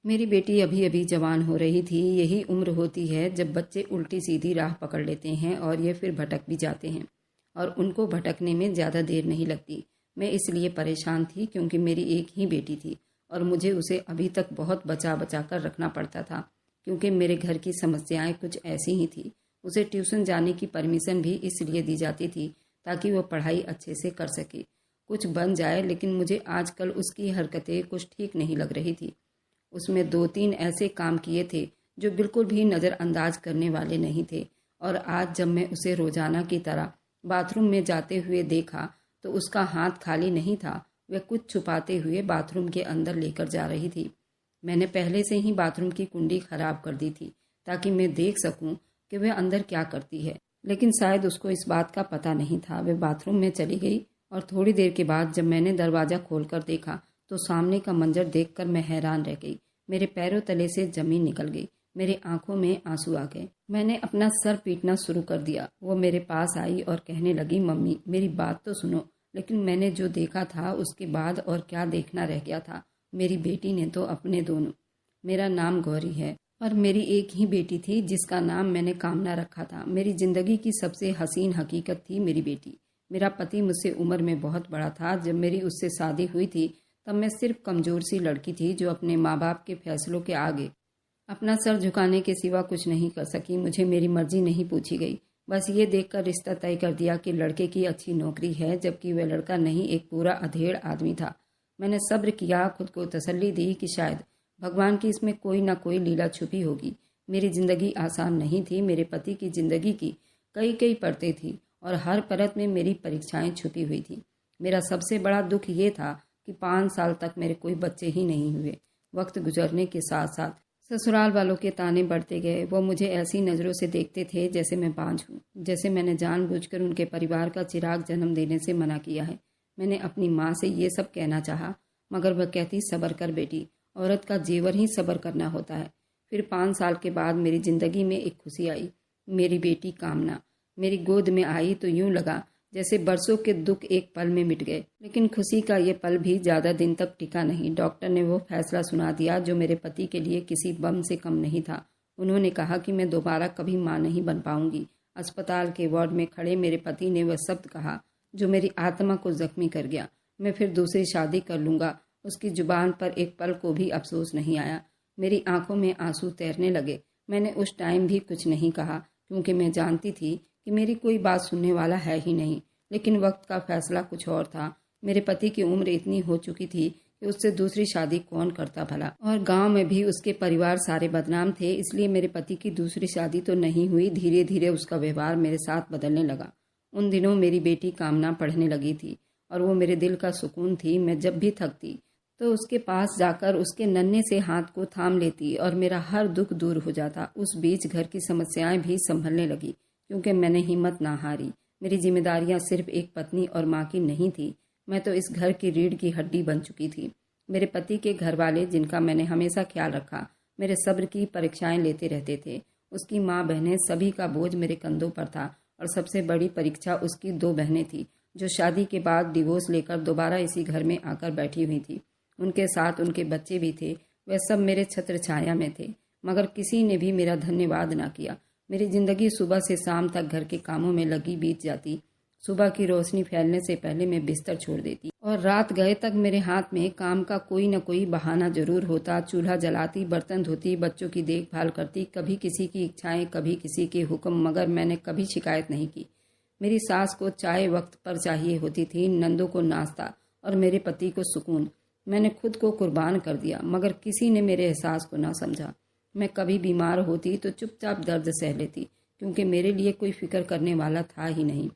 मेरी बेटी अभी अभी जवान हो रही थी। यही उम्र होती है जब बच्चे उल्टी सीधी राह पकड़ लेते हैं और ये फिर भटक भी जाते हैं, और उनको भटकने में ज़्यादा देर नहीं लगती। मैं इसलिए परेशान थी क्योंकि मेरी एक ही बेटी थी और मुझे उसे अभी तक बहुत बचा बचा कर रखना पड़ता था, क्योंकि मेरे घर की समस्याएं कुछ ऐसी ही थी। उसे ट्यूशन जाने की परमिशन भी इसलिए दी जाती थी ताकि वो पढ़ाई अच्छे से कर सके, कुछ बन जाए। लेकिन मुझे आजकल उसकी हरकतें कुछ ठीक नहीं लग रही थी। उसमें 2-3 ऐसे काम किए थे जो बिल्कुल भी नज़रअंदाज करने वाले नहीं थे, और आज जब मैं उसे रोज़ाना की तरह बाथरूम में जाते हुए देखा तो उसका हाथ खाली नहीं था। वह कुछ छुपाते हुए बाथरूम के अंदर लेकर जा रही थी। मैंने पहले से ही बाथरूम की कुंडी खराब कर दी थी ताकि मैं देख सकूं कि वह अंदर क्या करती है, लेकिन शायद उसको इस बात का पता नहीं था। वह बाथरूम में चली गई और थोड़ी देर के बाद जब मैंने दरवाज़ा खोलकर देखा तो सामने का मंजर देखकर मैं हैरान रह गई। मेरे पैरों तले से ज़मीन निकल गई, मेरे आंखों में आंसू आ गए। मैंने अपना सर पीटना शुरू कर दिया। वो मेरे पास आई और कहने लगी, मम्मी मेरी बात तो सुनो। लेकिन मैंने जो देखा था उसके बाद और क्या देखना रह गया था। मेरी बेटी ने तो अपने दोनों, मेरा नाम गौरी है और मेरी एक ही बेटी थी जिसका नाम मैंने कामना रखा था। मेरी ज़िंदगी की सबसे हसीन हकीकत थी मेरी बेटी। मेरा पति मुझसे उम्र में बहुत बड़ा था। जब मेरी उससे शादी हुई थी तब मैं सिर्फ कमज़ोर सी लड़की थी जो अपने माँ बाप के फैसलों के आगे अपना सर झुकाने के सिवा कुछ नहीं कर सकी। मुझे मेरी मर्जी नहीं पूछी गई। बस ये देखकर रिश्ता तय कर दिया कि लड़के की अच्छी नौकरी है, जबकि वह लड़का नहीं, एक पूरा अधेड़ आदमी था। मैंने सब्र किया, खुद को तसल्ली दी कि शायद भगवान की इसमें कोई ना कोई लीला छुपी होगी। मेरी ज़िंदगी आसान नहीं थी। मेरे पति की ज़िंदगी की कई कई परतें थी और हर परत में मेरी परीक्षाएं छुपी हुई थी। मेरा सबसे बड़ा दुख ये था कि 5 साल तक मेरे कोई बच्चे ही नहीं हुए। वक्त गुजरने के साथ साथ ससुराल वालों के ताने बढ़ते गए। वो मुझे ऐसी नज़रों से देखते थे जैसे मैं बांझ हूँ, जैसे मैंने जानबूझकर उनके परिवार का चिराग जन्म देने से मना किया है। मैंने अपनी माँ से ये सब कहना चाहा, मगर वह कहती, सब्र कर बेटी, औरत का जेवर ही सब्र करना होता है। फिर 5 साल के बाद मेरी ज़िंदगी में एक खुशी आई। मेरी बेटी कामना मेरी गोद में आई तो यूं लगा जैसे बरसों के दुख एक पल में मिट गए। लेकिन खुशी का ये पल भी ज़्यादा दिन तक टिका नहीं। डॉक्टर ने वो फैसला सुना दिया जो मेरे पति के लिए किसी बम से कम नहीं था। उन्होंने कहा कि मैं दोबारा कभी माँ नहीं बन पाऊंगी। अस्पताल के वार्ड में खड़े मेरे पति ने वह शब्द कहा जो मेरी आत्मा को जख्मी कर गया, मैं फिर दूसरी शादी कर लूँगा। उसकी जुबान पर एक पल को भी अफसोस नहीं आया। मेरी आंखों में आंसू तैरने लगे। मैंने उस टाइम भी कुछ नहीं कहा क्योंकि मैं जानती थी कि मेरी कोई बात सुनने वाला है ही नहीं। लेकिन वक्त का फैसला कुछ और था। मेरे पति की उम्र इतनी हो चुकी थी कि उससे दूसरी शादी कौन करता भला, और गांव में भी उसके परिवार सारे बदनाम थे। इसलिए मेरे पति की दूसरी शादी तो नहीं हुई। धीरे धीरे उसका व्यवहार मेरे साथ बदलने लगा। उन दिनों मेरी बेटी कामना पढ़ने लगी थी और वो मेरे दिल का सुकून थी। मैं जब भी थकती तो उसके पास जाकर उसके नन्हे से हाथ को थाम लेती और मेरा हर दुख दूर हो जाता। उस बीच घर की समस्याएं भी संभलने लगी क्योंकि मैंने हिम्मत ना हारी। मेरी जिम्मेदारियां सिर्फ एक पत्नी और माँ की नहीं थी, मैं तो इस घर की रीढ़ की हड्डी बन चुकी थी। मेरे पति के घर वाले, जिनका मैंने हमेशा ख्याल रखा, मेरे सब्र की परीक्षाएं लेते रहते थे। उसकी माँ बहनें, सभी का बोझ मेरे कंधों पर था, और सबसे बड़ी परीक्षा उसकी 2 बहनें थी जो शादी के बाद डिवोर्स लेकर दोबारा इसी घर में आकर बैठी हुई थी। उनके साथ उनके बच्चे भी थे। वह सब मेरे छत्र छाया में थे, मगर किसी ने भी मेरा धन्यवाद ना किया। मेरी ज़िंदगी सुबह से शाम तक घर के कामों में लगी बीत जाती। सुबह की रोशनी फैलने से पहले मैं बिस्तर छोड़ देती और रात गए तक मेरे हाथ में काम का कोई न कोई बहाना जरूर होता। चूल्हा जलाती, बर्तन धोती, बच्चों की देखभाल करती, कभी किसी की इच्छाएं, कभी किसी के हुक्म, मगर मैंने कभी शिकायत नहीं की। मेरी सास को चाय वक्त पर चाहिए होती थी, नंदों को नाश्ता और मेरे पति को सुकून। मैंने खुद को कुर्बान कर दिया, मगर किसी ने मेरे एहसास को ना समझा। मैं कभी बीमार होती तो चुपचाप दर्द सह लेती क्योंकि मेरे लिए कोई फिक्र करने वाला था ही नहीं।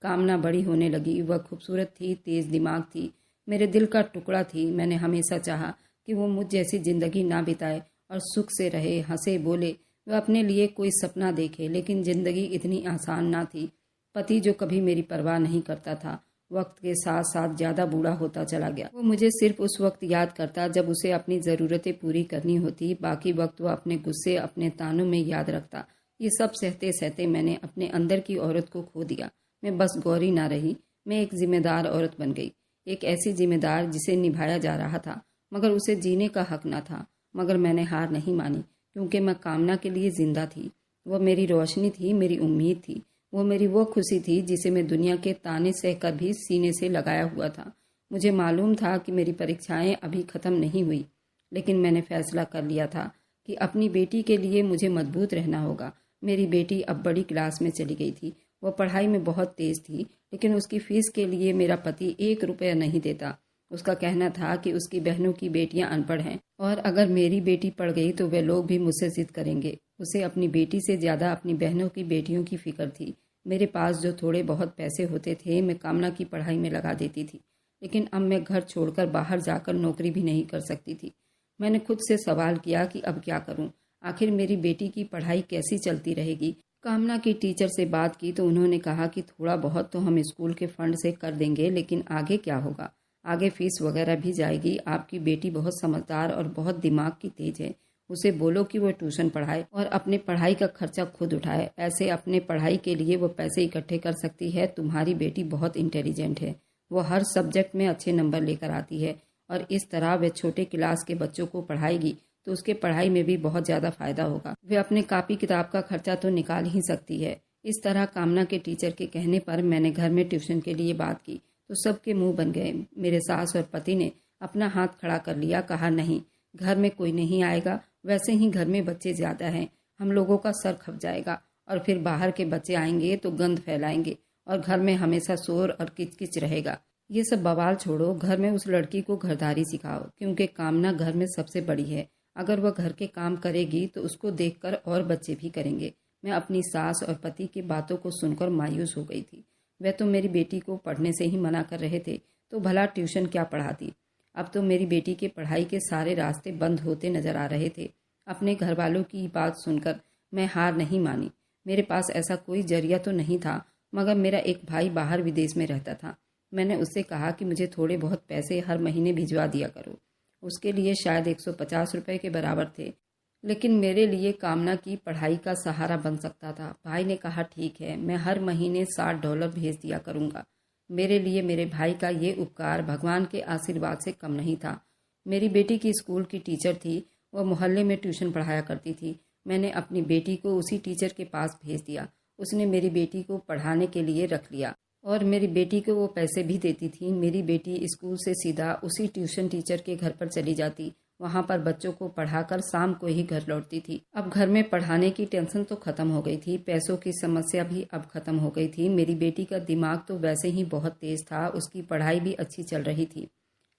कामना बड़ी होने लगी। वह खूबसूरत थी, तेज दिमाग थी, मेरे दिल का टुकड़ा थी। मैंने हमेशा चाहा कि वो मुझ जैसी जिंदगी ना बिताए और सुख से रहे, हंसे, बोले, वह अपने लिए कोई सपना देखे। लेकिन जिंदगी इतनी आसान ना थी। पति जो कभी मेरी परवाह नहीं करता था, वक्त के साथ साथ ज़्यादा बूढ़ा होता चला गया। वो मुझे सिर्फ उस वक्त याद करता जब उसे अपनी ज़रूरतें पूरी करनी होती। बाकी वक्त वह अपने गुस्से, अपने तानों में याद रखता। ये सब सहते सहते मैंने अपने अंदर की औरत को खो दिया। मैं बस गौरी ना रही, मैं एक जिम्मेदार औरत बन गई। एक ऐसी जिम्मेदार जिसे निभाया जा रहा था मगर उसे जीने का हक ना था। मगर मैंने हार नहीं मानी, क्योंकि मैं कामना के लिए जिंदा थी। वो मेरी रोशनी थी, मेरी उम्मीद थी। वो मेरी वो खुशी थी जिसे मैं दुनिया के ताने सहकर भी सीने से लगाया हुआ था। मुझे मालूम था कि मेरी परीक्षाएं अभी ख़त्म नहीं हुई, लेकिन मैंने फैसला कर लिया था कि अपनी बेटी के लिए मुझे मजबूत रहना होगा। मेरी बेटी अब बड़ी क्लास में चली गई थी। वह पढ़ाई में बहुत तेज़ थी, लेकिन उसकी फ़ीस के लिए मेरा पति 1 रुपया नहीं देता। उसका कहना था कि उसकी बहनों की बेटियां अनपढ़ हैं और अगर मेरी बेटी पढ़ गई तो वे लोग भी मुझसे जिद करेंगे। उसे अपनी बेटी से ज़्यादा अपनी बहनों की बेटियों की फ़िक्र थी। मेरे पास जो थोड़े बहुत पैसे होते थे मैं कामना की पढ़ाई में लगा देती थी, लेकिन अब मैं घर छोड़कर बाहर जाकर नौकरी भी नहीं कर सकती थी। मैंने खुद से सवाल किया कि अब क्या करूं? आखिर मेरी बेटी की पढ़ाई कैसी चलती रहेगी? कामना की टीचर से बात की तो उन्होंने कहा कि थोड़ा बहुत तो हम स्कूल के फंड से कर देंगे, लेकिन आगे क्या होगा? आगे फीस वगैरह भी जाएगी। आपकी बेटी बहुत समझदार और बहुत दिमाग की तेज है। उसे बोलो कि वो ट्यूशन पढ़ाए और अपने पढ़ाई का खर्चा खुद उठाए। ऐसे अपने पढ़ाई के लिए वो पैसे इकट्ठे कर सकती है। तुम्हारी बेटी बहुत इंटेलिजेंट है। वो हर सब्जेक्ट में अच्छे नंबर लेकर आती है और इस तरह वे छोटे क्लास के बच्चों को पढ़ाएगी तो उसके पढ़ाई में भी बहुत ज़्यादा फायदा होगा। वे अपने कापी किताब का खर्चा तो निकाल ही सकती है। इस तरह कामना के टीचर के कहने पर मैंने घर में ट्यूशन के लिए बात की तो सबके मुंह बन गए। मेरे सास और पति ने अपना हाथ खड़ा कर लिया, कहा नहीं, घर में कोई नहीं आएगा। वैसे ही घर में बच्चे ज़्यादा हैं, हम लोगों का सर खप जाएगा और फिर बाहर के बच्चे आएंगे तो गंद फैलाएंगे और घर में हमेशा शोर और किचकिच रहेगा। ये सब बवाल छोड़ो, घर में उस लड़की को घरदारी सिखाओ, क्योंकि कामना घर में सबसे बड़ी है। अगर वह घर के काम करेगी तो उसको देखकर और बच्चे भी करेंगे। मैं अपनी सास और पति की बातों को सुनकर मायूस हो गई थी। वह तो मेरी बेटी को पढ़ने से ही मना कर रहे थे, तो भला ट्यूशन क्या पढ़ाती। अब तो मेरी बेटी के पढ़ाई के सारे रास्ते बंद होते नजर आ रहे थे। अपने घर वालों की बात सुनकर मैं हार नहीं मानी। मेरे पास ऐसा कोई जरिया तो नहीं था, मगर मेरा एक भाई बाहर विदेश में रहता था। मैंने उससे कहा कि मुझे थोड़े बहुत पैसे हर महीने भिजवा दिया करो। उसके लिए शायद 150 रुपये के बराबर थे, लेकिन मेरे लिए कामना की पढ़ाई का सहारा बन सकता था। भाई ने कहा ठीक है, मैं हर महीने $60 भेज दिया करूँगा। मेरे लिए मेरे भाई का ये उपकार भगवान के आशीर्वाद से कम नहीं था। मेरी बेटी की स्कूल की टीचर थी, वह मोहल्ले में ट्यूशन पढ़ाया करती थी। मैंने अपनी बेटी को उसी टीचर के पास भेज दिया। उसने मेरी बेटी को पढ़ाने के लिए रख लिया और मेरी बेटी को वो पैसे भी देती थी। मेरी बेटी स्कूल से सीधा उसी ट्यूशन टीचर के घर पर चली जाती, वहाँ पर बच्चों को पढ़ाकर शाम को ही घर लौटती थी। अब घर में पढ़ाने की टेंशन तो खत्म हो गई थी, पैसों की समस्या भी अब खत्म हो गई थी। मेरी बेटी का दिमाग तो वैसे ही बहुत तेज था, उसकी पढ़ाई भी अच्छी चल रही थी।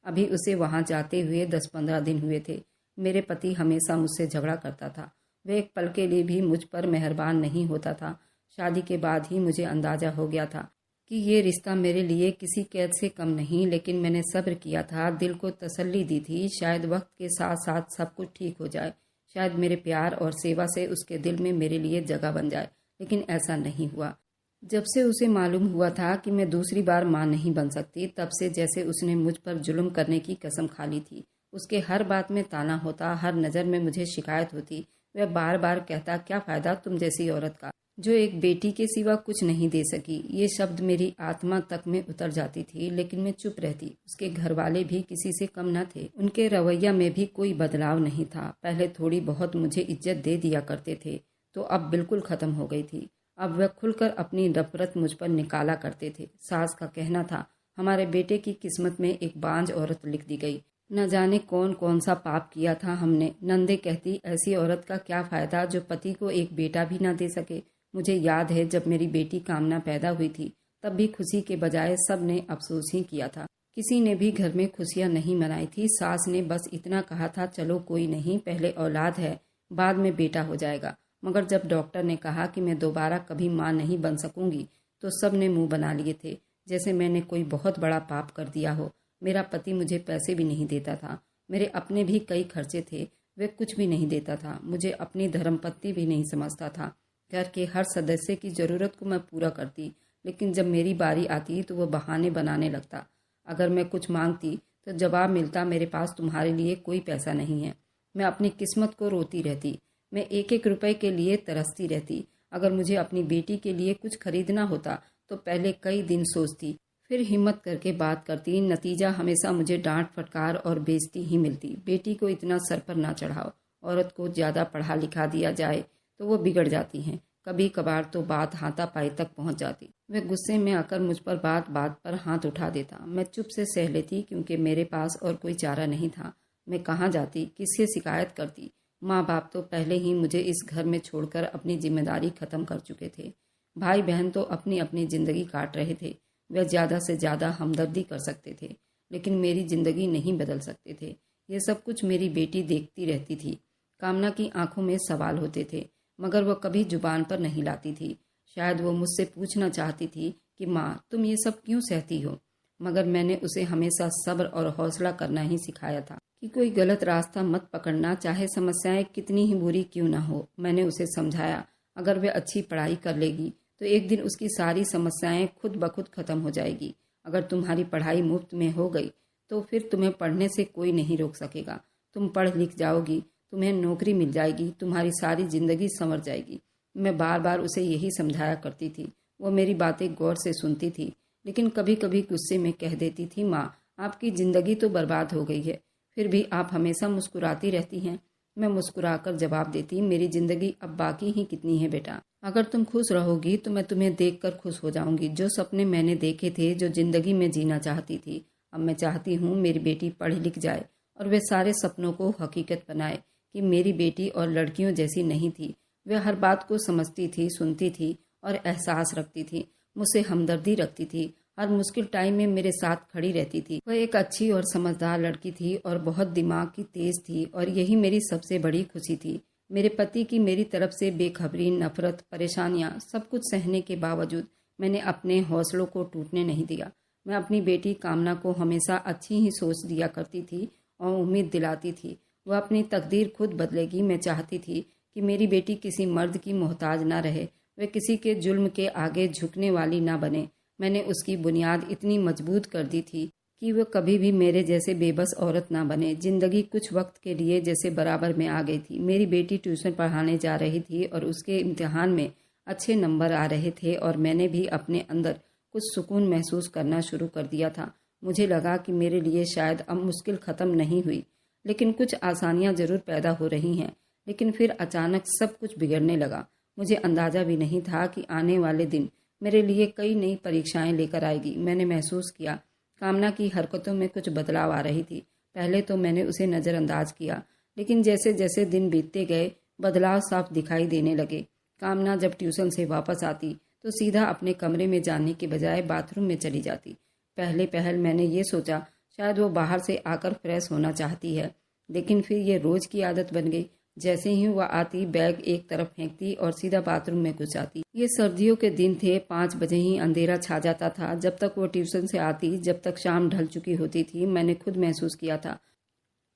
अभी उसे वहाँ जाते हुए 10-15 दिन हुए थे। मेरे पति हमेशा मुझसे झगड़ा करता था। वह एक पल के लिए भी मुझ पर मेहरबान नहीं होता था। शादी के बाद ही मुझे अंदाजा हो गया था कि ये रिश्ता मेरे लिए किसी कैद से कम नहीं, लेकिन मैंने सब्र किया था, दिल को तसल्ली दी थी। शायद वक्त के साथ साथ सब कुछ ठीक हो जाए, शायद मेरे प्यार और सेवा से उसके दिल में मेरे लिए जगह बन जाए, लेकिन ऐसा नहीं हुआ। जब से उसे मालूम हुआ था कि मैं दूसरी बार मां नहीं बन सकती, तब से जैसे उसने मुझ पर जुल्म करने की कसम खा ली थी। उसके हर बात में ताना होता, हर नज़र में मुझे शिकायत होती। वह बार बार कहता, क्या फ़ायदा तुम जैसी औरत का, जो एक बेटी के सिवा कुछ नहीं दे सकी। ये शब्द मेरी आत्मा तक में उतर जाती थी, लेकिन मैं चुप रहती। उसके घर वाले भी किसी से कम न थे। उनके रवैया में भी कोई बदलाव नहीं था। पहले थोड़ी बहुत मुझे इज्जत दे दिया करते थे, तो अब बिल्कुल ख़त्म हो गई थी। अब वह खुलकर अपनी नफरत मुझ पर निकाला करते थे। सास का कहना था, हमारे बेटे की किस्मत में एक बांझ औरत लिख दी गई। न जाने कौन कौन सा पाप किया था हमने। नंदे कहती, ऐसी औरत का क्या फ़ायदा जो पति को एक बेटा भी न दे सके। मुझे याद है जब मेरी बेटी कामना पैदा हुई थी, तब भी खुशी के बजाय सब ने अफसोस ही किया था। किसी ने भी घर में खुशियां नहीं मनाई थी। सास ने बस इतना कहा था, चलो कोई नहीं, पहले औलाद है, बाद में बेटा हो जाएगा। मगर जब डॉक्टर ने कहा कि मैं दोबारा कभी मां नहीं बन सकूंगी, तो सब ने मुंह बना लिए थे, जैसे मैंने कोई बहुत बड़ा पाप कर दिया हो। मेरा पति मुझे पैसे भी नहीं देता था। मेरे अपने भी कई खर्चे थे, वे कुछ भी नहीं देता था। मुझे अपनी धर्मपत्नी भी नहीं समझता था। घर के हर सदस्य की ज़रूरत को मैं पूरा करती, लेकिन जब मेरी बारी आती तो वह बहाने बनाने लगता। अगर मैं कुछ मांगती तो जवाब मिलता, मेरे पास तुम्हारे लिए कोई पैसा नहीं है। मैं अपनी किस्मत को रोती रहती। मैं एक एक रुपए के लिए तरसती रहती। अगर मुझे अपनी बेटी के लिए कुछ खरीदना होता तो पहले कई दिन सोचती, फिर हिम्मत करके बात करती, नतीजा हमेशा मुझे डांट फटकार और बेइज्जती ही मिलती। बेटी को इतना सर पर ना चढ़ाओ, औरत को ज़्यादा पढ़ा लिखा दिया जाए तो वो बिगड़ जाती हैं। कभी कभार तो बात हाथापाई तक पहुंच जाती। वह गुस्से में आकर मुझ पर बात बात पर हाथ उठा देता। मैं चुप से सह लेती क्योंकि मेरे पास और कोई चारा नहीं था। मैं कहाँ जाती, किससे शिकायत करती। माँ बाप तो पहले ही मुझे इस घर में छोड़कर अपनी जिम्मेदारी खत्म कर चुके थे। भाई बहन तो अपनी अपनी ज़िंदगी काट रहे थे। वह ज़्यादा से ज़्यादा हमदर्दी कर सकते थे, लेकिन मेरी ज़िंदगी नहीं बदल सकते थे। ये सब कुछ मेरी बेटी देखती रहती थी। कामना की आंखों में सवाल होते थे, मगर वह कभी जुबान पर नहीं लाती थी। शायद वो मुझसे पूछना चाहती थी कि माँ, तुम ये सब क्यों सहती हो, मगर मैंने उसे हमेशा सब्र और हौसला करना ही सिखाया था कि कोई गलत रास्ता मत पकड़ना, चाहे समस्याएं कितनी ही बुरी क्यों ना हो। मैंने उसे समझाया, अगर वह अच्छी पढ़ाई कर लेगी तो एक दिन उसकी सारी समस्याएं खुद ब खुद खत्म हो जाएगी। अगर तुम्हारी पढ़ाई मुफ्त में हो गई तो फिर तुम्हें पढ़ने से कोई नहीं रोक सकेगा। तुम पढ़ लिख जाओगी, तुम्हें नौकरी मिल जाएगी, तुम्हारी सारी ज़िंदगी संवर जाएगी। मैं बार बार उसे यही समझाया करती थी। वो मेरी बातें गौर से सुनती थी, लेकिन कभी कभी गुस्से में कह देती थी, माँ, आपकी ज़िंदगी तो बर्बाद हो गई है, फिर भी आप हमेशा मुस्कुराती रहती हैं। मैं मुस्कुराकर जवाब देती, मेरी ज़िंदगी अब बाकी ही कितनी है बेटा। अगर तुम खुश रहोगी तो मैं तुम्हें देखकर खुश हो जाऊंगी। जो सपने मैंने देखे थे, जो ज़िंदगी में जीना चाहती थी, अब मैं चाहती हूँ मेरी बेटी पढ़ लिख जाए और वे सारे सपनों को हकीकत बनाए कि मेरी बेटी और लड़कियों जैसी नहीं थी। वह हर बात को समझती थी, सुनती थी और एहसास रखती थी। मुझसे हमदर्दी रखती थी। हर मुश्किल टाइम में मेरे साथ खड़ी रहती थी। वह एक अच्छी और समझदार लड़की थी और बहुत दिमाग की तेज थी, और यही मेरी सबसे बड़ी खुशी थी। मेरे पति की मेरी तरफ से बेखबरी, नफरत, परेशानियां, सब कुछ सहने के बावजूद मैंने अपने हौसलों को टूटने नहीं दिया। मैं अपनी बेटी कामना को हमेशा अच्छी ही सोच दिया करती थी और उम्मीद दिलाती थी वह अपनी तकदीर खुद बदलेगी। मैं चाहती थी कि मेरी बेटी किसी मर्द की मोहताज ना रहे, वह किसी के जुल्म के आगे झुकने वाली ना बने। मैंने उसकी बुनियाद इतनी मजबूत कर दी थी कि वह कभी भी मेरे जैसे बेबस औरत ना बने। जिंदगी कुछ वक्त के लिए जैसे बराबर में आ गई थी। मेरी बेटी ट्यूशन पढ़ाने जा रही थी और उसके इम्तिहान में अच्छे नंबर आ रहे थे और मैंने भी अपने अंदर कुछ सुकून महसूस करना शुरू कर दिया था। मुझे लगा कि मेरे लिए शायद अब मुश्किल ख़त्म नहीं हुई, लेकिन कुछ आसानियां ज़रूर पैदा हो रही हैं। लेकिन फिर अचानक सब कुछ बिगड़ने लगा। मुझे अंदाज़ा भी नहीं था कि आने वाले दिन मेरे लिए कई नई परीक्षाएं लेकर आएगी। मैंने महसूस किया कामना की हरकतों में कुछ बदलाव आ रही थी। पहले तो मैंने उसे नज़रअंदाज किया, लेकिन जैसे जैसे दिन बीतते गए बदलाव साफ दिखाई देने लगे। कामना जब ट्यूशन से वापस आती तो सीधा अपने कमरे में जाने के बजाय बाथरूम में चली जाती। पहले पहल मैंने ये सोचा शायद वो बाहर से आकर फ्रेश होना चाहती है, लेकिन फिर ये रोज़ की आदत बन गई। जैसे ही वह आती बैग एक तरफ फेंकती और सीधा बाथरूम में घुस जाती। ये सर्दियों के दिन थे। 5 बजे ही अंधेरा छा जाता था। जब तक वो ट्यूशन से आती, जब तक शाम ढल चुकी होती थी, मैंने खुद महसूस किया था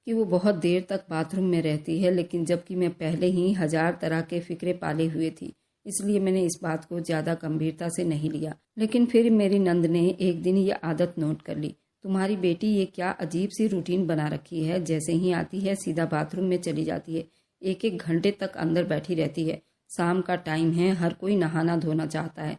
कि वो बहुत देर तक बाथरूम में रहती है, लेकिन जबकि मैं पहले ही 1000 तरह के फिक्रे पाले हुए थी, इसलिए मैंने इस बात को ज़्यादा गंभीरता से नहीं लिया। लेकिन फिर मेरी नंद ने एक दिन ये आदत नोट कर ली। तुम्हारी बेटी ये क्या अजीब सी रूटीन बना रखी है, जैसे ही आती है सीधा बाथरूम में चली जाती है, 1-1 घंटे तक अंदर बैठी रहती है। शाम का टाइम है, हर कोई नहाना धोना चाहता है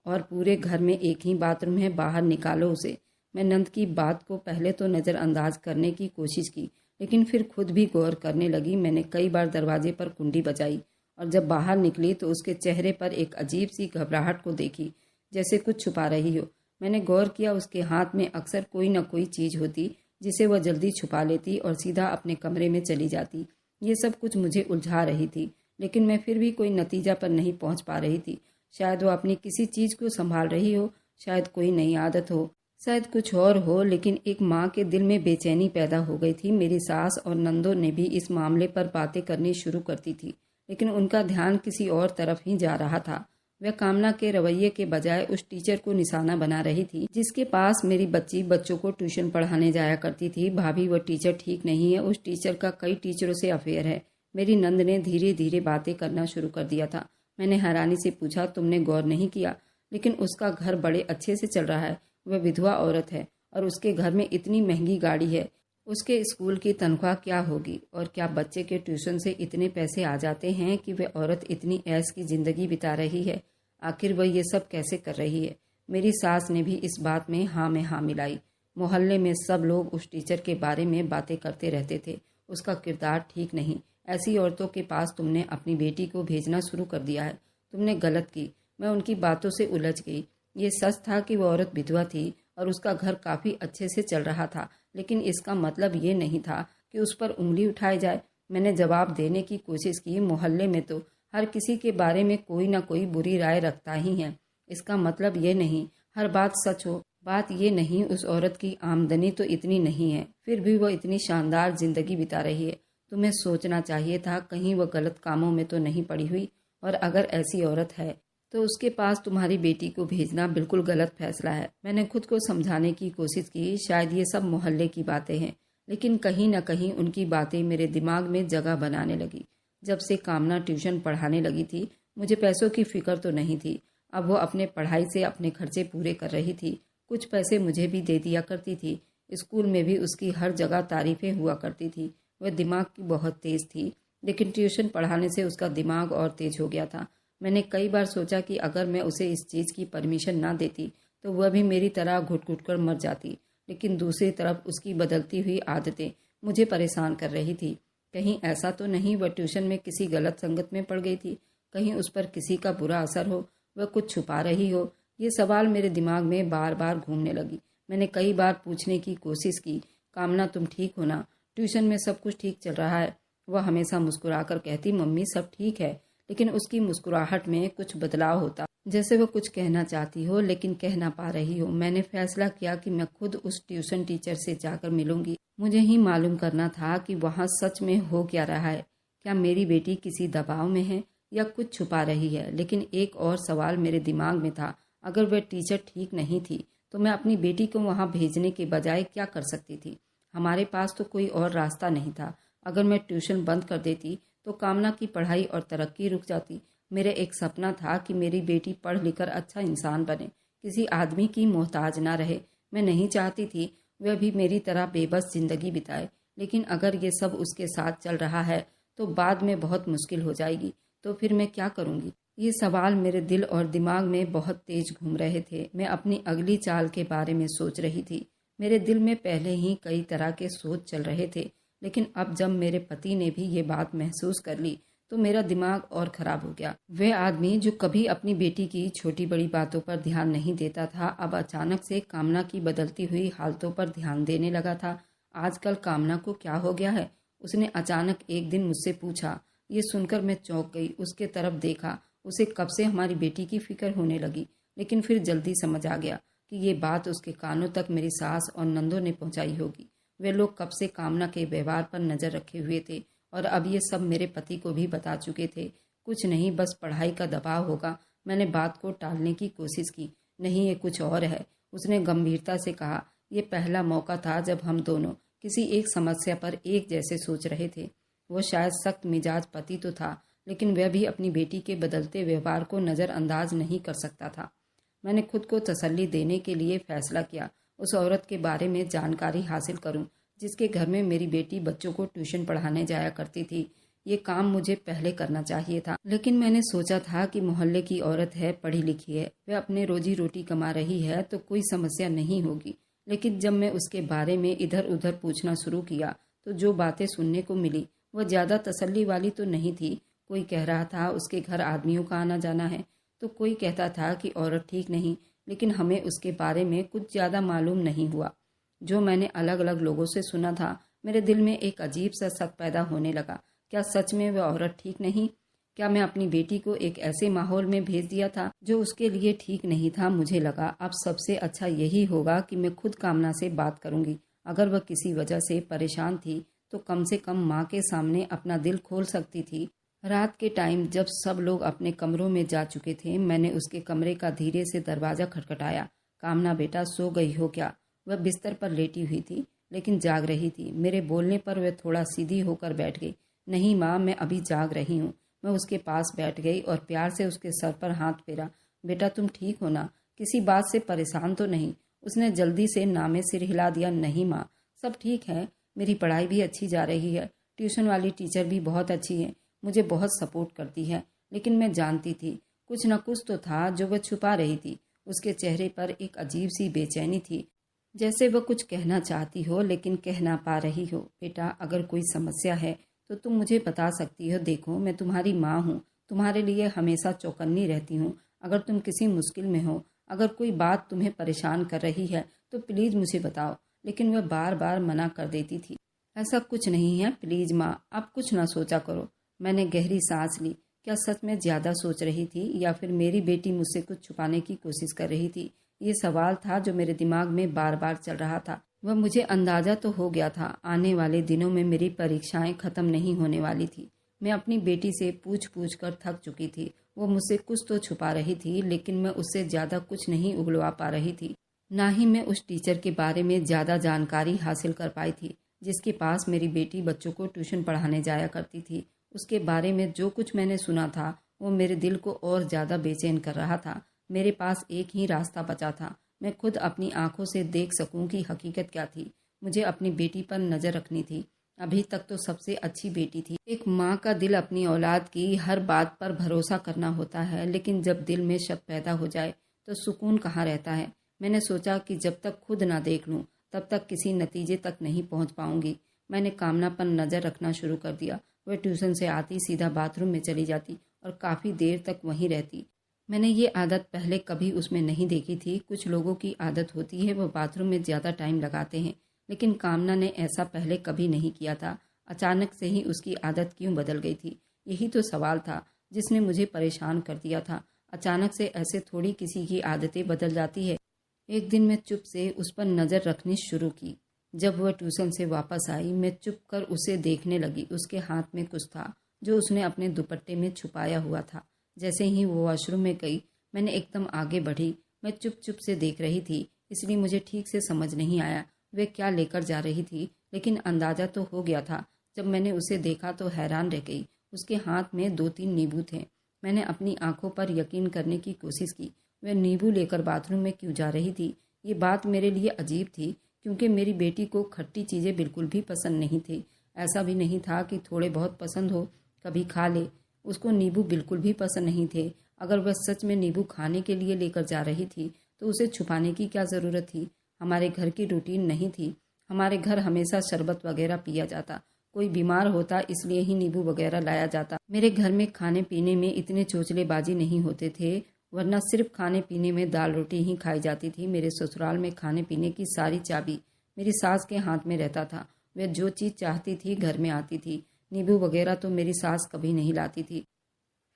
और पूरे घर में एक ही बाथरूम है, बाहर निकालो उसे। मैं नंद की बात को पहले तो नज़रअंदाज करने की कोशिश की, लेकिन फिर खुद भी गौर करने लगी। मैंने कई बार दरवाजे पर कुंडी बजाई और जब बाहर निकली तो उसके चेहरे पर एक अजीब सी घबराहट को देखी, जैसे कुछ छुपा रही हो। मैंने गौर किया उसके हाथ में अक्सर कोई न कोई चीज़ होती जिसे वह जल्दी छुपा लेती और सीधा अपने कमरे में चली जाती। ये सब कुछ मुझे उलझा रही थी, लेकिन मैं फिर भी कोई नतीजा पर नहीं पहुंच पा रही थी। शायद वो अपनी किसी चीज़ को संभाल रही हो, शायद कोई नई आदत हो, शायद कुछ और हो, लेकिन एक माँ के दिल में बेचैनी पैदा हो गई थी। मेरी सास और नंदों ने भी इस मामले पर बातें करनी शुरू करती थी, लेकिन उनका ध्यान किसी और तरफ ही जा रहा था। वह कामना के रवैये के बजाय उस टीचर को निशाना बना रही थी जिसके पास मेरी बच्ची बच्चों को ट्यूशन पढ़ाने जाया करती थी। भाभी, वह टीचर ठीक नहीं है, उस टीचर का कई टीचरों से अफेयर है। मेरी नंद ने धीरे धीरे बातें करना शुरू कर दिया था। मैंने हैरानी से पूछा, तुमने गौर नहीं किया? लेकिन उसका घर बड़े अच्छे से चल रहा है, वह विधवा औरत है और उसके घर में इतनी महंगी गाड़ी है। उसके स्कूल की तनख्वाह क्या होगी? और क्या बच्चे के ट्यूशन से इतने पैसे आ जाते हैं कि वह औरत इतनी ऐश की ज़िंदगी बिता रही है? आखिर वह ये सब कैसे कर रही है? मेरी सास ने भी इस बात में हाँ मिलाई। मोहल्ले में सब लोग उस टीचर के बारे में बातें करते रहते थे। उसका किरदार ठीक नहीं। ऐसी औरतों के पास तुमने अपनी बेटी को भेजना शुरू कर दिया है। तुमने गलत की। मैं उनकी बातों से उलझ गई। ये सच था कि वो औरत विधवा थी और उसका घर काफ़ी अच्छे से चल रहा था, लेकिन इसका मतलब ये नहीं था कि उस पर उंगली उठाई जाए। मैंने जवाब देने की कोशिश की, मोहल्ले में तो हर किसी के बारे में कोई ना कोई बुरी राय रखता ही है। इसका मतलब ये नहीं हर बात सच हो। बात ये नहीं उस औरत की आमदनी तो इतनी नहीं है, फिर भी वो इतनी शानदार जिंदगी बिता रही है। तुम्हें सोचना चाहिए था कहीं वो गलत कामों में तो नहीं पड़ी हुई। और अगर ऐसी औरत है तो उसके पास तुम्हारी बेटी को भेजना बिल्कुल गलत फैसला है। मैंने खुद को समझाने की कोशिश की, शायद ये सब मोहल्ले की बातें हैं, लेकिन कहीं न कहीं उनकी बातें मेरे दिमाग में जगह बनाने लगी। जब से कामना ट्यूशन पढ़ाने लगी थी, मुझे पैसों की फिक्र तो नहीं थी। अब वो अपने पढ़ाई से अपने खर्चे पूरे कर रही थी। कुछ पैसे मुझे भी दे दिया करती थी। स्कूल में भी उसकी हर जगह तारीफें हुआ करती थी। वह दिमाग की बहुत तेज थी, लेकिन ट्यूशन पढ़ाने से उसका दिमाग और तेज हो गया था। मैंने कई बार सोचा कि अगर मैं उसे इस चीज़ की परमिशन ना देती तो वह भी मेरी तरह घुट घुट कर मर जाती। लेकिन दूसरी तरफ उसकी बदलती हुई आदतें मुझे परेशान कर रही थी। कहीं ऐसा तो नहीं वह ट्यूशन में किसी गलत संगत में पड़ गई थी? कहीं उस पर किसी का बुरा असर हो, वह कुछ छुपा रही हो? ये सवाल मेरे दिमाग में बार बार घूमने लगी। मैंने कई बार पूछने की कोशिश की, कामना तुम ठीक हो ना? ट्यूशन में सब कुछ ठीक चल रहा है? वह हमेशा मुस्कुराकर कहती, मम्मी सब ठीक है। लेकिन उसकी मुस्कुराहट में कुछ बदलाव होता, जैसे वो कुछ कहना चाहती हो लेकिन कह ना पा रही हो। मैंने फैसला किया कि मैं खुद उस ट्यूशन टीचर से जाकर मिलूंगी। मुझे ही मालूम करना था कि वहाँ सच में हो क्या रहा है। क्या मेरी बेटी किसी दबाव में है या कुछ छुपा रही है? लेकिन एक और सवाल मेरे दिमाग में था, अगर वह टीचर ठीक नहीं थी तो मैं अपनी बेटी को वहाँ भेजने के बजाय क्या कर सकती थी? हमारे पास तो कोई और रास्ता नहीं था। अगर मैं ट्यूशन बंद कर देती तो कामना की पढ़ाई और तरक्की रुक जाती। मेरा एक सपना था कि मेरी बेटी पढ़ लिख कर अच्छा इंसान बने, किसी आदमी की मोहताज ना रहे। मैं नहीं चाहती थी वह भी मेरी तरह बेबस जिंदगी बिताए। लेकिन अगर ये सब उसके साथ चल रहा है तो बाद में बहुत मुश्किल हो जाएगी। तो फिर मैं क्या करूँगी? ये सवाल मेरे दिल और दिमाग में बहुत तेज घूम रहे थे। मैं अपनी अगली चाल के बारे में सोच रही थी। मेरे दिल में पहले ही कई तरह के सोच चल रहे थे, लेकिन अब जब मेरे पति ने भी ये बात महसूस कर ली तो मेरा दिमाग और खराब हो गया। वह आदमी जो कभी अपनी बेटी की छोटी बड़ी बातों पर ध्यान नहीं देता था, अब अचानक से कामना की बदलती हुई हालतों पर ध्यान देने लगा था। आजकल कामना को क्या हो गया है? उसने अचानक एक दिन मुझसे पूछा। ये सुनकर मैं चौंक गई। उसके तरफ देखा। उसे कब से हमारी बेटी की फिक्र होने लगी, लेकिन फिर जल्दी समझ आ गया कि ये बात उसके कानों तक मेरी सास और नंदों ने पहुंचाई होगी। वे लोग कब से कामना के व्यवहार पर नजर रखे हुए थे और अब ये सब मेरे पति को भी बता चुके थे। कुछ नहीं, बस पढ़ाई का दबाव होगा। मैंने बात को टालने की कोशिश की। नहीं, ये कुछ और है, उसने गंभीरता से कहा। यह पहला मौका था जब हम दोनों किसी एक समस्या पर एक जैसे सोच रहे थे। वो शायद सख्त मिजाज पति तो था, लेकिन वह भी अपनी बेटी के बदलते व्यवहार को नज़रअंदाज नहीं कर सकता था। मैंने खुद को तसल्ली देने के लिए फैसला किया उस औरत के बारे में जानकारी हासिल करूं जिसके घर में मेरी बेटी बच्चों को ट्यूशन पढ़ाने जाया करती थी। ये काम मुझे पहले करना चाहिए था, लेकिन मैंने सोचा था कि मोहल्ले की औरत है, पढ़ी लिखी है, वह अपने रोजी रोटी कमा रही है तो कोई समस्या नहीं होगी। लेकिन जब मैं उसके बारे में इधर उधर पूछना शुरू किया तो जो बातें सुनने को मिली वह ज़्यादा तसल्ली वाली तो नहीं थी। कोई कह रहा था उसके घर आदमियों का आना जाना है, तो कोई कहता था कि औरत ठीक नहीं, लेकिन हमें उसके बारे में कुछ ज़्यादा मालूम नहीं हुआ। जो मैंने अलग अलग लोगों से सुना था, मेरे दिल में एक अजीब सा शक पैदा होने लगा। क्या सच में वह औरत ठीक नहीं? क्या मैं अपनी बेटी को एक ऐसे माहौल में भेज दिया था जो उसके लिए ठीक नहीं था? मुझे लगा अब सबसे अच्छा यही होगा कि मैं खुद कामना से बात करूंगी। अगर वह किसी वजह से परेशान थी तो कम से कम माँ के सामने अपना दिल खोल सकती थी। रात के टाइम जब सब लोग अपने कमरों में जा चुके थे, मैंने उसके कमरे का धीरे से दरवाजा खटखटाया। कामना बेटा, सो गई हो क्या? वह बिस्तर पर लेटी हुई थी लेकिन जाग रही थी। मेरे बोलने पर वह थोड़ा सीधी होकर बैठ गई। नहीं माँ, मैं अभी जाग रही हूँ। मैं उसके पास बैठ गई और प्यार से उसके सर पर हाथ फेरा। बेटा तुम ठीक हो ना? किसी बात से परेशान तो नहीं? उसने जल्दी से नामे सिर हिला दिया। नहीं माँ, सब ठीक है, मेरी पढ़ाई भी अच्छी जा रही है, ट्यूशन वाली टीचर भी बहुत अच्छी है, मुझे बहुत सपोर्ट करती है। लेकिन मैं जानती थी कुछ न कुछ तो था जो वह छुपा रही थी। उसके चेहरे पर एक अजीब सी बेचैनी थी, जैसे वह कुछ कहना चाहती हो लेकिन कह ना पा रही हो। बेटा, अगर कोई समस्या है तो तुम मुझे बता सकती हो। देखो, मैं तुम्हारी माँ हूँ, तुम्हारे लिए हमेशा चौकन्नी रहती हूँ। अगर तुम किसी मुश्किल में हो, अगर कोई बात तुम्हें परेशान कर रही है तो प्लीज़ मुझे बताओ। लेकिन वह बार बार मना कर देती थी। ऐसा कुछ नहीं है, प्लीज़ माँ, आप कुछ ना सोचा करो। मैंने गहरी सांस ली। क्या सच में ज़्यादा सोच रही थी या फिर मेरी बेटी मुझसे कुछ छुपाने की कोशिश कर रही थी? ये सवाल था जो मेरे दिमाग में बार बार चल रहा था। वह मुझे अंदाज़ा तो हो गया था, आने वाले दिनों में मेरी परीक्षाएं ख़त्म नहीं होने वाली थी। मैं अपनी बेटी से पूछ पूछ कर थक चुकी थी। वो मुझसे कुछ तो छुपा रही थी, लेकिन मैं उससे ज़्यादा कुछ नहीं उगलवा पा रही थी। ना ही मैं उस टीचर के बारे में ज़्यादा जानकारी हासिल कर पाई थी जिसके पास मेरी बेटी बच्चों को ट्यूशन पढ़ाने जाया करती थी। उसके बारे में जो कुछ मैंने सुना था वो मेरे दिल को और ज़्यादा बेचैन कर रहा था। मेरे पास एक ही रास्ता बचा था, मैं खुद अपनी आंखों से देख सकूं कि हकीकत क्या थी। मुझे अपनी बेटी पर नज़र रखनी थी। अभी तक तो सबसे अच्छी बेटी थी। एक माँ का दिल अपनी औलाद की हर बात पर भरोसा करना होता है, लेकिन जब दिल में शक पैदा हो जाए तो सुकून कहाँ रहता है। मैंने सोचा कि जब तक खुद ना देख लूँ तब तक किसी नतीजे तक नहीं पहुँच पाऊंगी। मैंने कामना पर नज़र रखना शुरू कर दिया। वह ट्यूशन से आती सीधा बाथरूम में चली जाती और काफ़ी देर तक वहीं रहती। मैंने ये आदत पहले कभी उसमें नहीं देखी थी। कुछ लोगों की आदत होती है वह बाथरूम में ज़्यादा टाइम लगाते हैं, लेकिन कामना ने ऐसा पहले कभी नहीं किया था। अचानक से ही उसकी आदत क्यों बदल गई थी? यही तो सवाल था जिसने मुझे परेशान कर दिया था। अचानक से ऐसे थोड़ी किसी की आदतें बदल जाती है। एक दिन मैं चुप से उस पर नज़र रखनी शुरू की। जब वह ट्यूशन से वापस आई, मैं चुप कर उसे देखने लगी। उसके हाथ में कुछ था जो उसने अपने दुपट्टे में छुपाया हुआ था। जैसे ही वो वॉशरूम में गई, मैंने एकदम आगे बढ़ी। मैं चुप चुप से देख रही थी, इसलिए मुझे ठीक से समझ नहीं आया वे क्या लेकर जा रही थी, लेकिन अंदाज़ा तो हो गया था। जब मैंने उसे देखा तो हैरान रह गई। उसके हाथ में 2-3 नींबू थे। मैंने अपनी आंखों पर यकीन करने की कोशिश की। वह नींबू लेकर बाथरूम में क्यों जा रही थी? ये बात मेरे लिए अजीब थी, क्योंकि मेरी बेटी को खट्टी चीज़ें बिल्कुल भी पसंद नहीं थी। ऐसा भी नहीं था कि थोड़े बहुत पसंद हो, कभी खा ले। उसको नींबू बिल्कुल भी पसंद नहीं थे। अगर वह सच में नींबू खाने के लिए लेकर जा रही थी तो उसे छुपाने की क्या ज़रूरत थी? हमारे घर की रूटीन नहीं थी। हमारे घर हमेशा शरबत वगैरह पिया जाता। कोई बीमार होता इसलिए ही नींबू वगैरह लाया जाता। मेरे घर में खाने पीने में इतने चोचलेबाजी नहीं होते थे, वरना सिर्फ खाने पीने में दाल रोटी ही खाई जाती थी। मेरे ससुराल में खाने पीने की सारी चाबी मेरी सास के हाथ में रहता था। वह जो चीज़ चाहती थी घर में आती थी। नींबू वगैरह तो मेरी सास कभी नहीं लाती थी।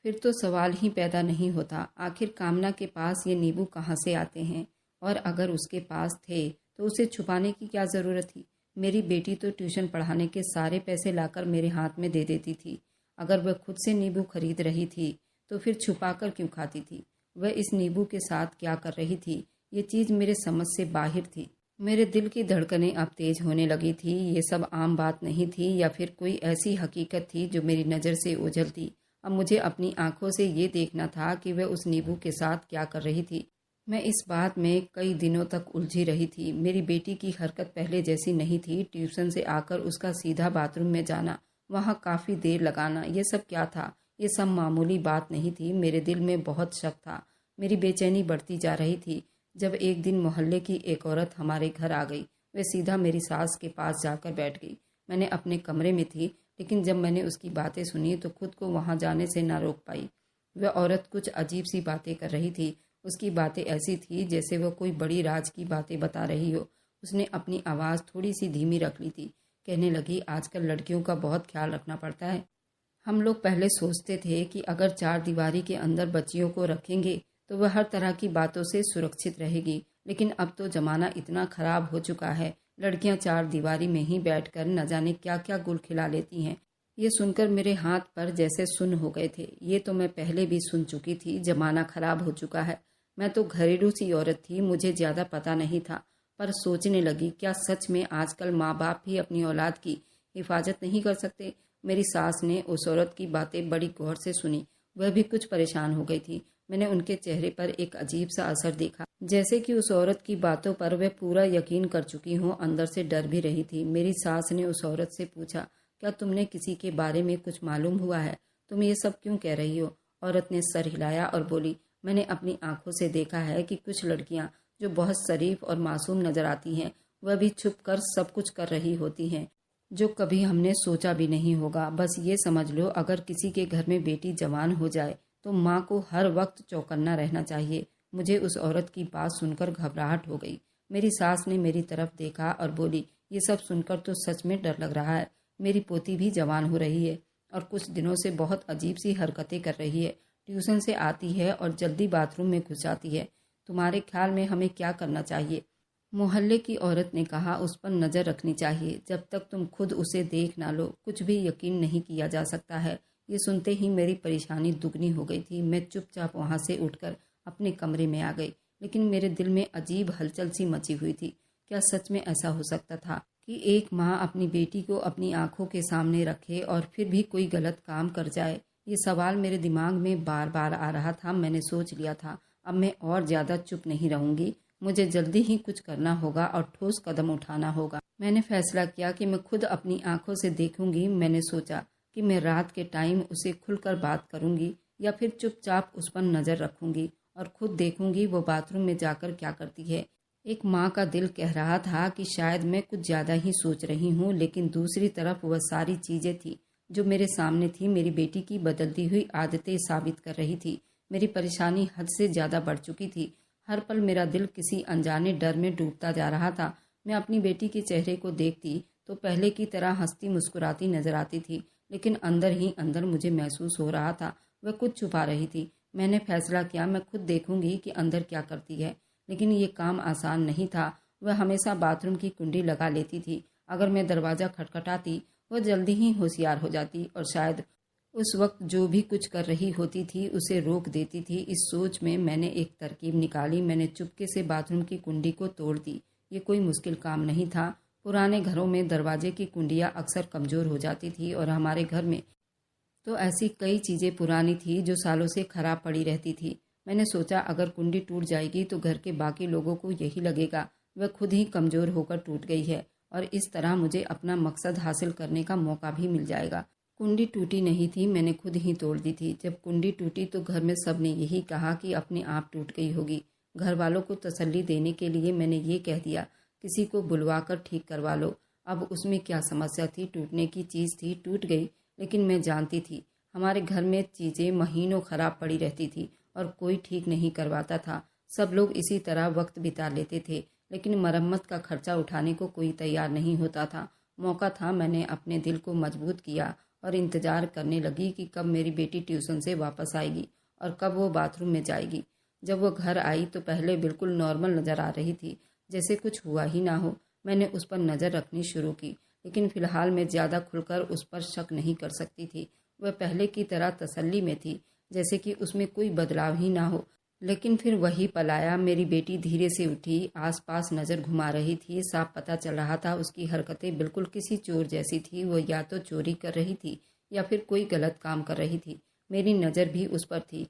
फिर तो सवाल ही पैदा नहीं होता, आखिर कामना के पास ये नींबू कहाँ से आते हैं? और अगर उसके पास थे तो उसे छुपाने की क्या ज़रूरत थी? मेरी बेटी तो ट्यूशन पढ़ाने के सारे पैसे लाकर मेरे हाथ में दे देती थी। अगर वह खुद से नींबू खरीद रही थी तो फिर छुपा कर क्यों खाती थी? वह इस नींबू के साथ क्या कर रही थी? ये चीज़ मेरे समझ से बाहर थी। मेरे दिल की धड़कनें अब तेज होने लगी थी। ये सब आम बात नहीं थी या फिर कोई ऐसी हकीकत थी जो मेरी नज़र से ओझल थी। अब मुझे अपनी आंखों से ये देखना था कि वह उस नींबू के साथ क्या कर रही थी। मैं इस बात में कई दिनों तक उलझी रही थी। मेरी बेटी की हरकत पहले जैसी नहीं थी। ट्यूशन से आकर उसका सीधा बाथरूम में जाना, वहाँ काफ़ी देर लगाना, ये सब क्या था? ये सब मामूली बात नहीं थी। मेरे दिल में बहुत शक था। मेरी बेचैनी बढ़ती जा रही थी। जब एक दिन मोहल्ले की एक औरत हमारे घर आ गई, वह सीधा मेरी सास के पास जाकर बैठ गई। मैंने अपने कमरे में थी, लेकिन जब मैंने उसकी बातें सुनी तो खुद को वहाँ जाने से ना रोक पाई। वह औरत कुछ अजीब सी बातें कर रही थी। उसकी बातें ऐसी थी जैसे वह कोई बड़ी राज की बातें बता रही हो। उसने अपनी आवाज़ थोड़ी सी धीमी रख ली थी। कहने लगी, आजकल लड़कियों का बहुत ख्याल रखना पड़ता है। हम लोग पहले सोचते थे कि अगर चार दीवारी के अंदर बच्चियों को रखेंगे तो वह हर तरह की बातों से सुरक्षित रहेगी, लेकिन अब तो ज़माना इतना ख़राब हो चुका है। लड़कियां चार दीवारी में ही बैठकर न जाने क्या क्या गुल खिला लेती हैं। ये सुनकर मेरे हाथ पर जैसे सुन्न हो गए थे। ये तो मैं पहले भी सुन चुकी थी, ज़माना ख़राब हो चुका है। मैं तो घरेलू सी औरत थी, मुझे ज़्यादा पता नहीं था। पर सोचने लगी, क्या सच में आजकल माँ बाप भी अपनी औलाद की हिफाजत नहीं कर सकते? मेरी सास ने उस औरत की बातें बड़ी गौर से सुनी। वह भी कुछ परेशान हो गई थी। मैंने उनके चेहरे पर एक अजीब सा असर देखा, जैसे कि उस औरत की बातों पर वह पूरा यकीन कर चुकी हों। अंदर से डर भी रही थी। मेरी सास ने उस औरत से पूछा, क्या तुमने किसी के बारे में कुछ मालूम हुआ है? तुम ये सब क्यों कह रही हो? औरत ने सर हिलाया और बोली, मैंने अपनी आंखों से देखा है कि कुछ लड़कियां जो बहुत शरीफ और मासूम नजर आती हैं, वह भी छुप कर सब कुछ कर रही होती हैं जो कभी हमने सोचा भी नहीं होगा। बस ये समझ लो, अगर किसी के घर में बेटी जवान हो जाए तो माँ को हर वक्त चौकन्ना रहना चाहिए। मुझे उस औरत की बात सुनकर घबराहट हो गई। मेरी सास ने मेरी तरफ देखा और बोली, ये सब सुनकर तो सच में डर लग रहा है। मेरी पोती भी जवान हो रही है और कुछ दिनों से बहुत अजीब सी हरकतें कर रही है। ट्यूशन से आती है और जल्दी बाथरूम में घुस जाती है। तुम्हारे ख्याल में हमें क्या करना चाहिए? मोहल्ले की औरत ने कहा, उस पर नज़र रखनी चाहिए। जब तक तुम खुद उसे देख ना लो कुछ भी यकीन नहीं किया जा सकता है। ये सुनते ही मेरी परेशानी दुगनी हो गई थी। मैं चुपचाप वहाँ से उठकर अपने कमरे में आ गई, लेकिन मेरे दिल में अजीब हलचल सी मची हुई थी। क्या सच में ऐसा हो सकता था कि एक माँ अपनी बेटी को अपनी आंखों के सामने रखे और फिर भी कोई गलत काम कर जाए? ये सवाल मेरे दिमाग में बार बार आ रहा था। मैंने सोच लिया था, अब मैं और ज़्यादा चुप नहीं रहूंगी। मुझे जल्दी ही कुछ करना होगा और ठोस कदम उठाना होगा। मैंने फैसला किया कि मैं खुद अपनी आंखों से देखूंगी। मैंने सोचा कि मैं रात के टाइम उसे खुलकर बात करूंगी या फिर चुपचाप उस पर नज़र रखूंगी और खुद देखूंगी वो बाथरूम में जाकर क्या करती है। एक माँ का दिल कह रहा था कि शायद मैं कुछ ज़्यादा ही सोच रही हूँ, लेकिन दूसरी तरफ वह सारी चीज़ें थी जो मेरे सामने थी मेरी बेटी की बदलती हुई आदतें साबित कर रही थी। मेरी परेशानी हद से ज़्यादा बढ़ चुकी थी। हर पल मेरा दिल किसी अनजाने डर में डूबता जा रहा था। मैं अपनी बेटी के चेहरे को देखती तो पहले की तरह हंसती मुस्कुराती नजर आती थी, लेकिन अंदर ही अंदर मुझे महसूस हो रहा था वह कुछ छुपा रही थी। मैंने फैसला किया, मैं खुद देखूंगी कि अंदर क्या करती है। लेकिन ये काम आसान नहीं था। वह हमेशा बाथरूम की कुंडी लगा लेती थी। अगर मैं दरवाज़ा खटखटाती वह जल्दी ही होशियार हो जाती और शायद उस वक्त जो भी कुछ कर रही होती थी उसे रोक देती थी। इस सोच में मैंने एक तरकीब निकाली। मैंने चुपके से बाथरूम की कुंडी को तोड़ दी। ये कोई मुश्किल काम नहीं था। पुराने घरों में दरवाजे की कुंडियाँ अक्सर कमज़ोर हो जाती थी और हमारे घर में तो ऐसी कई चीज़ें पुरानी थी जो सालों से खराब पड़ी रहती थी। मैंने सोचा, अगर कुंडी टूट जाएगी तो घर के बाकी लोगों को यही लगेगा वह खुद ही कमज़ोर होकर टूट गई है और इस तरह मुझे अपना मकसद हासिल करने का मौका भी मिल जाएगा। कुंडी टूटी नहीं थी, मैंने खुद ही तोड़ दी थी। जब कुंडी टूटी तो घर में सब ने यही कहा कि अपने आप टूट गई होगी। घर वालों को तसल्ली देने के लिए मैंने ये कह दिया, किसी को बुलवा कर ठीक करवा लो। अब उसमें क्या समस्या थी? टूटने की चीज़ थी, टूट गई। लेकिन मैं जानती थी हमारे घर में चीज़ें महीनों खराब पड़ी रहती थी और कोई ठीक नहीं करवाता था। सब लोग इसी तरह वक्त बिता लेते थे, लेकिन मरम्मत का खर्चा उठाने को कोई तैयार नहीं होता था। मौका था। मैंने अपने दिल को मजबूत किया और इंतज़ार करने लगी कि कब मेरी बेटी ट्यूशन से वापस आएगी और कब वो बाथरूम में जाएगी। जब वो घर आई तो पहले बिल्कुल नॉर्मल नज़र आ रही थी, जैसे कुछ हुआ ही ना हो। मैंने उस पर नज़र रखनी शुरू की, लेकिन फ़िलहाल मैं ज़्यादा खुलकर उस पर शक नहीं कर सकती थी। वह पहले की तरह तसल्ली में थी, जैसे कि उसमें कोई बदलाव ही ना हो। लेकिन फिर वही पल आया। मेरी बेटी धीरे से उठी, आसपास नज़र घुमा रही थी। साफ पता चल रहा था उसकी हरकतें बिल्कुल किसी चोर जैसी थी। वो या तो चोरी कर रही थी या फिर कोई गलत काम कर रही थी। मेरी नज़र भी उस पर थी।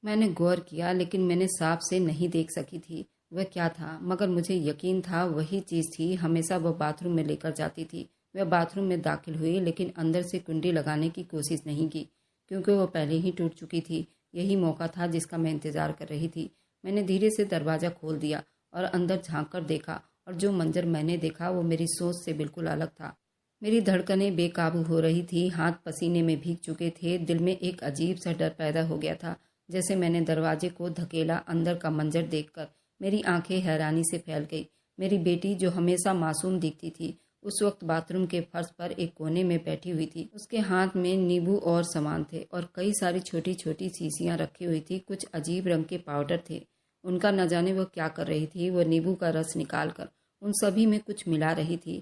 मैंने गौर किया, लेकिन मैंने साफ से नहीं देख सकी थी वह क्या था, मगर मुझे यकीन था वही चीज़ थी। हमेशा वह बाथरूम में लेकर जाती थी। वह बाथरूम में दाखिल हुई, लेकिन अंदर से कुंडी लगाने की कोशिश नहीं की, क्योंकि वह पहले ही टूट चुकी थी। यही मौका था जिसका मैं इंतज़ार कर रही थी। मैंने धीरे से दरवाज़ा खोल दिया और अंदर झांक कर देखा, और जो मंजर मैंने देखा वो मेरी सोच से बिल्कुल अलग था। मेरी धड़कनें बेकाबू हो रही थी, हाथ पसीने में भीग चुके थे। दिल में एक अजीब सा डर पैदा हो गया था। जैसे मैंने दरवाजे को धकेला, अंदर का मंजर देखकर मेरी आंखें हैरानी से फैल गई। मेरी बेटी, जो हमेशा मासूम दिखती थी, उस वक्त बाथरूम के फर्श पर एक कोने में बैठी हुई थी। उसके हाथ में नींबू और सामान थे और कई सारी छोटी छोटी शीशियां रखी हुई थी। कुछ अजीब रंग के पाउडर थे, उनका न जाने वह क्या कर रही थी। वह नींबू का रस निकालकर उन सभी में कुछ मिला रही थी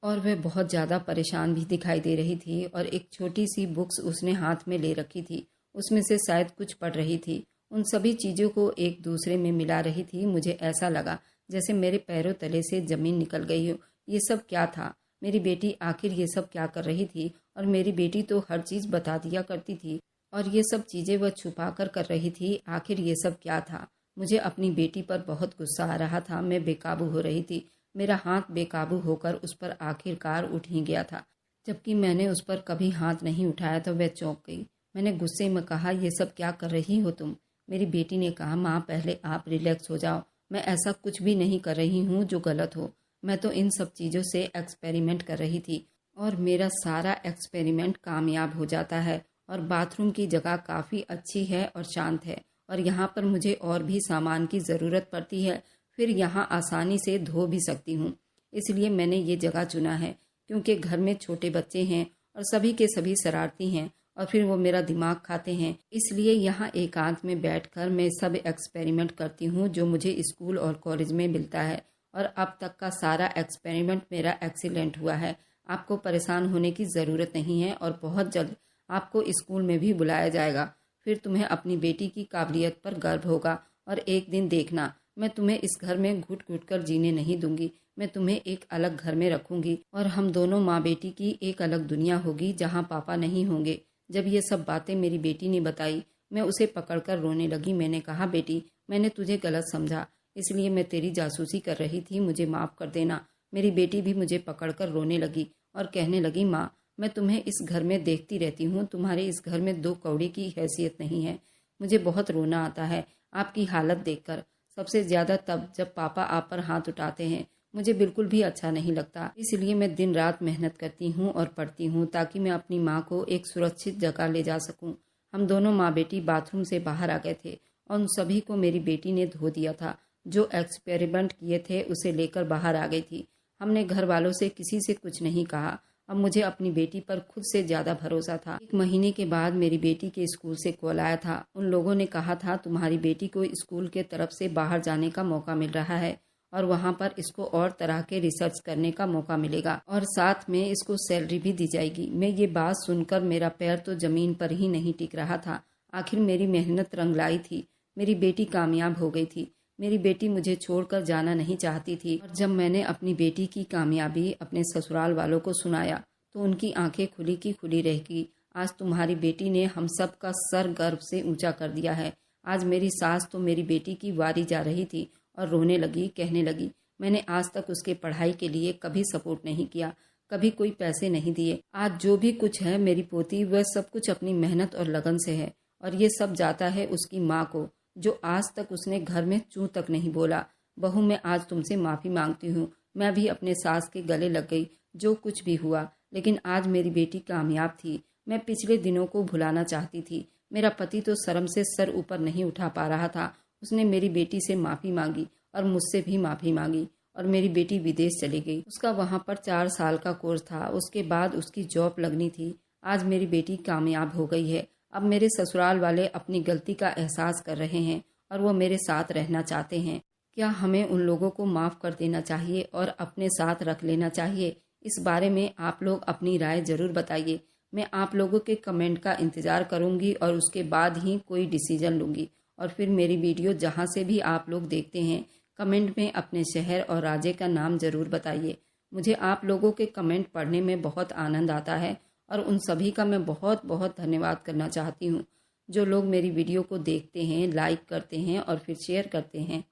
और वह बहुत ज़्यादा परेशान भी दिखाई दे रही थी। और एक छोटी सी बुक्स उसने हाथ में ले रखी थी, उसमें से शायद कुछ पढ़ रही थी। उन सभी चीज़ों को एक दूसरे में मिला रही थी। मुझे ऐसा लगा जैसे मेरे पैरों तले से ज़मीन निकल गई हो। ये सब क्या था? मेरी बेटी आखिर ये सब क्या कर रही थी? और मेरी बेटी तो हर चीज़ बता दिया करती थी, और ये सब चीज़ें वह छुपा कर रही थी। आखिर ये सब क्या था? मुझे अपनी बेटी पर बहुत गुस्सा आ रहा था। मैं बेकाबू हो रही थी। मेरा हाथ बेकाबू होकर उस पर आखिरकार उठ ही गया था। जबकि मैंने उस पर कभी हाथ नहीं उठाया तो वह चौंक गई। मैंने गुस्से में कहा, ये सब क्या कर रही हो तुम? मेरी बेटी ने कहा, माँ पहले आप रिलैक्स हो जाओ, मैं ऐसा कुछ भी नहीं कर रही हूँ जो गलत हो। मैं तो इन सब चीज़ों से एक्सपेरिमेंट कर रही थी और मेरा सारा एक्सपेरिमेंट कामयाब हो जाता है। और बाथरूम की जगह काफ़ी अच्छी है और शांत है और यहाँ पर मुझे और भी सामान की ज़रूरत पड़ती है, फिर यहाँ आसानी से धो भी सकती हूँ। इसलिए मैंने ये जगह चुना है, क्योंकि घर में छोटे बच्चे हैं और सभी के सभी शरारती हैं और फिर वो मेरा दिमाग खाते हैं। इसलिए यहाँ एकांत में बैठकर मैं सब एक्सपेरिमेंट करती हूँ जो मुझे स्कूल और कॉलेज में मिलता है। और अब तक का सारा एक्सपेरिमेंट मेरा एक्सीलेंट हुआ है। आपको परेशान होने की ज़रूरत नहीं है और बहुत जल्द आपको स्कूल में भी बुलाया जाएगा। फिर तुम्हें अपनी बेटी की काबिलियत पर गर्व होगा और एक दिन देखना, मैं तुम्हें इस घर में घुट घुट कर जीने नहीं दूंगी। मैं तुम्हें एक अलग घर में रखूंगी और हम दोनों माँ बेटी की एक अलग दुनिया होगी जहाँ पापा नहीं होंगे। जब ये सब बातें मेरी बेटी ने बताई, मैं उसे पकड़कर रोने लगी। मैंने कहा, बेटी, मैंने तुझे गलत समझा, इसलिए मैं तेरी जासूसी कर रही थी, मुझे माफ़ कर देना। मेरी बेटी भी मुझे पकड़कर रोने लगी और कहने लगी, माँ, मैं तुम्हें इस घर में देखती रहती हूँ, तुम्हारे इस घर में 2 कौड़ी की हैसियत नहीं है। मुझे बहुत रोना आता है आपकी हालत देखकर, सबसे ज़्यादा तब जब पापा आप पर हाथ उठाते हैं। मुझे बिल्कुल भी अच्छा नहीं लगता, इसलिए मैं दिन रात मेहनत करती हूँ और पढ़ती हूँ ताकि मैं अपनी माँ को एक सुरक्षित जगह ले जा सकूँ। हम दोनों माँ बेटी बाथरूम से बाहर आ गए थे और उन सभी को मेरी बेटी ने धो दिया था। जो एक्सपेरिमेंट किए थे उसे लेकर बाहर आ गई थी। हमने घर वालों से किसी से कुछ नहीं कहा। अब मुझे अपनी बेटी पर खुद से ज़्यादा भरोसा था। 1 महीने के बाद मेरी बेटी के स्कूल से कॉल आया था। उन लोगों ने कहा था, तुम्हारी बेटी को स्कूल के तरफ से बाहर जाने का मौका मिल रहा है और वहाँ पर इसको और तरह के रिसर्च करने का मौका मिलेगा और साथ में इसको सैलरी भी दी जाएगी। मैं ये बात सुनकर मेरा पैर तो ज़मीन पर ही नहीं टिक रहा था। आखिर मेरी मेहनत रंग लाई थी, मेरी बेटी कामयाब हो गई थी। मेरी बेटी मुझे छोड़कर जाना नहीं चाहती थी और जब मैंने अपनी बेटी की कामयाबी अपने ससुराल वालों को सुनाया तो उनकी आंखें खुली की खुली रह गई। आज तुम्हारी बेटी ने हम सब का सर गर्व से ऊंचा कर दिया है। आज मेरी सास तो मेरी बेटी की वारी जा रही थी और रोने लगी, कहने लगी, मैंने आज तक उसके पढ़ाई के लिए कभी सपोर्ट नहीं किया, कभी कोई पैसे नहीं दिए। आज जो भी कुछ है मेरी पोती, वह सब कुछ अपनी मेहनत और लगन से है और ये सब जाता है उसकी माँ को, जो आज तक उसने घर में चूं तक नहीं बोला। बहू, मैं आज तुमसे माफ़ी मांगती हूँ। मैं भी अपने सास के गले लग गई, जो कुछ भी हुआ, लेकिन आज मेरी बेटी कामयाब थी। मैं पिछले दिनों को भुलाना चाहती थी। मेरा पति तो शर्म से सर ऊपर नहीं उठा पा रहा था। उसने मेरी बेटी से माफ़ी मांगी और मुझसे भी माफ़ी मांगी और मेरी बेटी विदेश चली गई। उसका वहाँ पर 4 साल का कोर्स था, उसके बाद उसकी जॉब लगनी थी। आज मेरी बेटी कामयाब हो गई है। अब मेरे ससुराल वाले अपनी गलती का एहसास कर रहे हैं और वो मेरे साथ रहना चाहते हैं। क्या हमें उन लोगों को माफ़ कर देना चाहिए और अपने साथ रख लेना चाहिए? इस बारे में आप लोग अपनी राय ज़रूर बताइए। मैं आप लोगों के कमेंट का इंतज़ार करूंगी और उसके बाद ही कोई डिसीजन लूँगी। और फिर मेरी वीडियो जहां से भी आप लोग देखते हैं, कमेंट में अपने शहर और राज्य का नाम ज़रूर बताइए। मुझे आप लोगों के कमेंट पढ़ने में बहुत आनंद आता है और उन सभी का मैं बहुत बहुत धन्यवाद करना चाहती हूँ, जो लोग मेरी वीडियो को देखते हैं, लाइक करते हैं और फिर शेयर करते हैं।